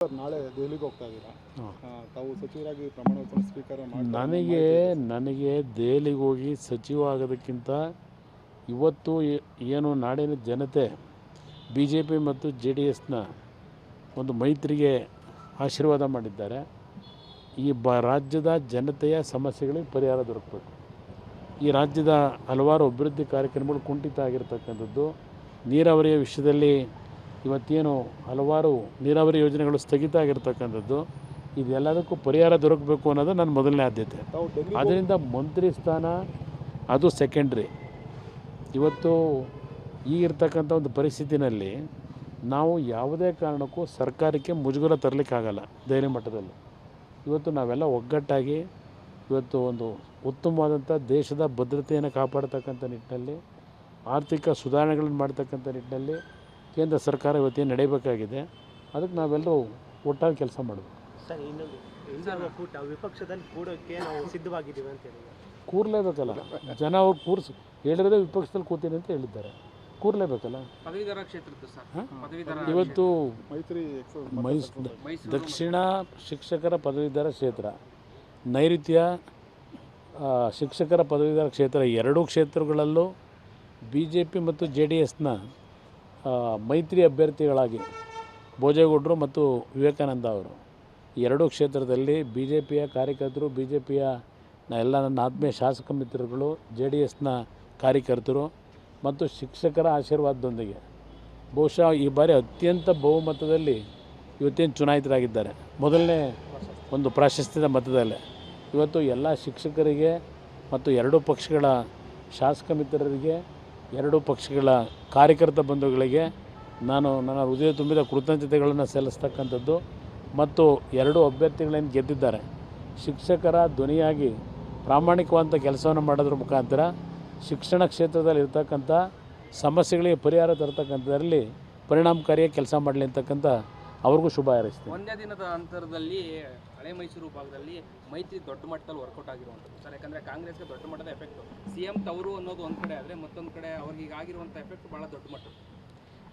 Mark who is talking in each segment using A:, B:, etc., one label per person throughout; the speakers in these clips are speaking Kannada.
A: ನಾಳೆ ದೆಹಲಿಗೆ ಹೋಗ್ತಾ ಇದ್ದೀರಾ? ತಾವು ಸಚಿವರಾಗಿ ಪ್ರಮಾಣ ವಚನ ಸ್ವೀಕಾರ
B: ನನಗೆ ದೆಹಲಿಗೆ ಹೋಗಿ ಸಚಿವ ಆಗೋದಕ್ಕಿಂತ ಇವತ್ತು ಏನು ನಾಡಿನ ಜನತೆ ಬಿ ಜೆ ಪಿ ಮತ್ತು JDSನ ಒಂದು ಮೈತ್ರಿಗೆ ಆಶೀರ್ವಾದ ಮಾಡಿದ್ದಾರೆ. ಈ ರಾಜ್ಯದ ಜನತೆಯ ಸಮಸ್ಯೆಗಳಿಗೆ ಪರಿಹಾರ ದೊರಕಬೇಕು. ಈ ರಾಜ್ಯದ ಹಲವಾರು ಅಭಿವೃದ್ಧಿ ಕಾರ್ಯಕ್ರಮಗಳು ಕುಂಠಿತ ಆಗಿರ್ತಕ್ಕಂಥದ್ದು, ನೀರಾವರಿಯ ವಿಷಯದಲ್ಲಿ ಇವತ್ತೇನು ಹಲವಾರು ನೀರಾವರಿ ಯೋಜನೆಗಳು ಸ್ಥಗಿತ ಆಗಿರ್ತಕ್ಕಂಥದ್ದು, ಇದೆಲ್ಲದಕ್ಕೂ ಪರಿಹಾರ ದೊರಕಬೇಕು ಅನ್ನೋದು ನನ್ನ ಮೊದಲನೇ ಆದ್ಯತೆ. ಆದ್ದರಿಂದ ಮಂತ್ರಿ ಸ್ಥಾನ ಅದು ಸೆಕೆಂಡ್ರಿ. ಇವತ್ತು ಈಗಿರ್ತಕ್ಕಂಥ ಒಂದು ಪರಿಸ್ಥಿತಿನಲ್ಲಿ ನಾವು ಯಾವುದೇ ಕಾರಣಕ್ಕೂ ಸರ್ಕಾರಕ್ಕೆ ಮುಜುಗರ ತರಲಿಕ್ಕಾಗಲ್ಲ. ದೆಹಲಿ ಮಟ್ಟದಲ್ಲಿ ಇವತ್ತು ನಾವೆಲ್ಲ ಒಗ್ಗಟ್ಟಾಗಿ ಇವತ್ತು ಒಂದು ಉತ್ತಮವಾದಂಥ ದೇಶದ ಭದ್ರತೆಯನ್ನು ಕಾಪಾಡ್ತಕ್ಕಂಥ ನಿಟ್ಟಿನಲ್ಲಿ, ಆರ್ಥಿಕ ಸುಧಾರಣೆಗಳನ್ನು ಮಾಡ್ತಕ್ಕಂಥ ನಿಟ್ಟಿನಲ್ಲಿ ಕೇಂದ್ರ ಸರ್ಕಾರ ಇವತ್ತೇನು ನಡೆಯಬೇಕಾಗಿದೆ, ಅದಕ್ಕೆ ನಾವೆಲ್ಲರೂ ಒಟ್ಟಾಗಿ ಕೆಲಸ ಮಾಡಬೇಕು.
C: ಸರ್, ಇನ್ನೊಂದು ಕೂಟ ವಿಪಕ್ಷದಲ್ಲಿ ಕೂಡೋಕ್ಕೆ ನಾವು ಸಿದ್ಧವಾಗಿದ್ದೀವಿ ಅಂತ ಹೇಳಿದ್ದಾರೆ.
B: ಕೂರಲೇಬೇಕಲ್ಲ, ಜನ ಅವ್ರು ಕೂರಿಸಿ ಹೇಳಿರೋದೇ ವಿಪಕ್ಷದಲ್ಲಿ ಕೂತೀನಿ ಅಂತ ಹೇಳಿದ್ದಾರೆ, ಕೂರಲೇಬೇಕಲ್ಲ.
D: ಪದವೀಧರ ಕ್ಷೇತ್ರದ್ದು ಸರ್,
B: ಇವತ್ತು
A: ಮೈತ್ರಿ
B: ದಕ್ಷಿಣ ಶಿಕ್ಷಕರ ಪದವೀಧರ ಕ್ಷೇತ್ರ, ನೈಋತ್ಯ ಶಿಕ್ಷಕರ ಪದವೀಧರ ಕ್ಷೇತ್ರ, ಎರಡೂ ಕ್ಷೇತ್ರಗಳಲ್ಲೂ BJP ಮತ್ತು JDSನ ಮೈತ್ರಿ ಅಭ್ಯರ್ಥಿಗಳಾಗಿ ಭೋಜೇಗೌಡರು ಮತ್ತು ವಿವೇಕಾನಂದ ಅವರು ಎರಡೂ ಕ್ಷೇತ್ರದಲ್ಲಿ BJPಯ ಕಾರ್ಯಕರ್ತರು, BJPಯ ಎಲ್ಲ ನನ್ನ ಆತ್ಮೀಯ ಶಾಸಕ ಮಿತ್ರರುಗಳು, JDSನ ಕಾರ್ಯಕರ್ತರು ಮತ್ತು ಶಿಕ್ಷಕರ ಆಶೀರ್ವಾದದೊಂದಿಗೆ ಬಹುಶಃ ಈ ಬಾರಿ ಅತ್ಯಂತ ಬಹುಮತದಲ್ಲಿ ಇವತ್ತೇನು ಚುನಾಯಿತರಾಗಿದ್ದಾರೆ. ಮೊದಲನೇ ಒಂದು ಪ್ರಾಶಸ್ತ್ಯದ ಮತದಲ್ಲೇ ಇವತ್ತು ಎಲ್ಲ ಶಿಕ್ಷಕರಿಗೆ ಮತ್ತು ಎರಡೂ ಪಕ್ಷಗಳ ಶಾಸಕ ಮಿತ್ರರಿಗೆ, ಎರಡೂ ಪಕ್ಷಗಳ ಕಾರ್ಯಕರ್ತ ಬಂಧುಗಳಿಗೆ ನಾನು ನನ್ನ ಹೃದಯ ತುಂಬಿದ ಕೃತಜ್ಞತೆಗಳನ್ನು ಸಲ್ಲಿಸ್ತಕ್ಕಂಥದ್ದು. ಮತ್ತು ಎರಡೂ ಅಭ್ಯರ್ಥಿಗಳೇನು ಗೆದ್ದಿದ್ದಾರೆ, ಶಿಕ್ಷಕರ ಧ್ವನಿಯಾಗಿ ಪ್ರಾಮಾಣಿಕವಾದಂಥ ಕೆಲಸವನ್ನು ಮಾಡೋದ್ರ ಮುಖಾಂತರ ಶಿಕ್ಷಣ ಕ್ಷೇತ್ರದಲ್ಲಿ ಇರ್ತಕ್ಕಂಥ ಸಮಸ್ಯೆಗಳಿಗೆ ಪರಿಹಾರ ತರ್ತಕ್ಕಂಥದ್ರಲ್ಲಿ ಪರಿಣಾಮಕಾರಿಯಾಗಿ ಕೆಲಸ ಮಾಡಲಿ ಅಂತಕ್ಕಂಥ ಅವ್ರಿಗೂ ಶುಭ ಹಾರೈಸ್ತೀನಿ.
D: ಒಂದೇ ದಿನದ ಅಂತರದಲ್ಲಿ ಹಳೆ ಮೈಸೂರು ಭಾಗದಲ್ಲಿ ಮೈತ್ರಿ ದೊಡ್ಡ ಮಟ್ಟದಲ್ಲಿ ವರ್ಕೌಟ್ ಆಗಿರುವಂಥದ್ದು ಸರ್. ಯಾಕಂದರೆ ಕಾಂಗ್ರೆಸ್ಗೆ ದೊಡ್ಡ ಮಟ್ಟದ ಎಫೆಕ್ಟು, CM ತವರು ಅನ್ನೋದು ಒಂದು ಕಡೆ ಆದರೆ ಮತ್ತೊಂದು ಕಡೆ ಅವ್ರಿಗೆ ಆಗಿರುವಂಥ ಎಫೆಕ್ಟ್ ಭಾಳ ದೊಡ್ಡ ಮಟ್ಟ.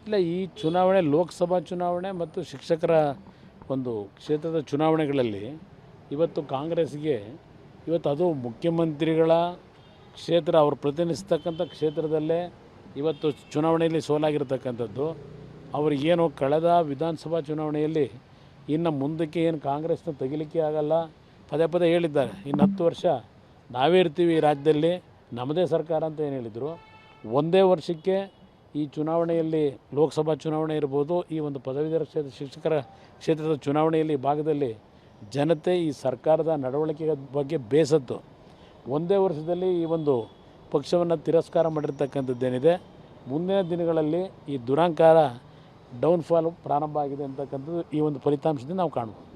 B: ಇಲ್ಲ, ಈ ಚುನಾವಣೆ ಲೋಕಸಭಾ ಚುನಾವಣೆ ಮತ್ತು ಶಿಕ್ಷಕರ ಒಂದು ಕ್ಷೇತ್ರದ ಚುನಾವಣೆಗಳಲ್ಲಿ ಇವತ್ತು ಕಾಂಗ್ರೆಸ್ಗೆ ಇವತ್ತು ಅದು ಮುಖ್ಯಮಂತ್ರಿಗಳ ಕ್ಷೇತ್ರ, ಅವರು ಪ್ರತಿನಿಧಿಸ್ತಕ್ಕಂಥ ಕ್ಷೇತ್ರದಲ್ಲೇ ಇವತ್ತು ಚುನಾವಣೆಯಲ್ಲಿ ಸೋಲಾಗಿರ್ತಕ್ಕಂಥದ್ದು. ಅವರಿಗೇನು ಕಳೆದ ವಿಧಾನಸಭಾ ಚುನಾವಣೆಯಲ್ಲಿ ಇನ್ನು ಮುಂದಕ್ಕೆ ಏನು ಕಾಂಗ್ರೆಸ್ನ ತೆಗಿಲಿಕ್ಕೆ ಆಗಲ್ಲ ಪದೇ ಪದೇ ಹೇಳಿದ್ದಾರೆ. ಇನ್ನು 10 ವರ್ಷ ನಾವೇ ಇರ್ತೀವಿ ಈ ರಾಜ್ಯದಲ್ಲಿ, ನಮ್ಮದೇ ಸರ್ಕಾರ ಅಂತ ಏನು ಹೇಳಿದರು. ಒಂದೇ ವರ್ಷಕ್ಕೆ ಈ ಚುನಾವಣೆಯಲ್ಲಿ ಲೋಕಸಭಾ ಚುನಾವಣೆ ಇರ್ಬೋದು, ಈ ಒಂದು ಪದವೀಧರ ಶಿಕ್ಷಕರ ಕ್ಷೇತ್ರದ ಚುನಾವಣೆಯಲ್ಲಿ ಭಾಗದಲ್ಲಿ ಜನತೆ ಈ ಸರ್ಕಾರದ ನಡವಳಿಕೆ ಬಗ್ಗೆ ಬೇಸತ್ತು ಒಂದೇ ವರ್ಷದಲ್ಲಿ ಈ ಒಂದು ಪಕ್ಷವನ್ನು ತಿರಸ್ಕಾರ ಮಾಡಿರ್ತಕ್ಕಂಥದ್ದೇನಿದೆ, ಮುಂದಿನ ದಿನಗಳಲ್ಲಿ ಈ ದುರಂಕಾರ ಡೌನ್ಫಾಲ್ ಪ್ರಾರಂಭ ಆಗಿದೆ ಅಂತಕ್ಕಂಥದ್ದು ಈ ಒಂದು ಫಲಿತಾಂಶದಿಂದ ನಾವು ಕಾಣ್ಬೋದು.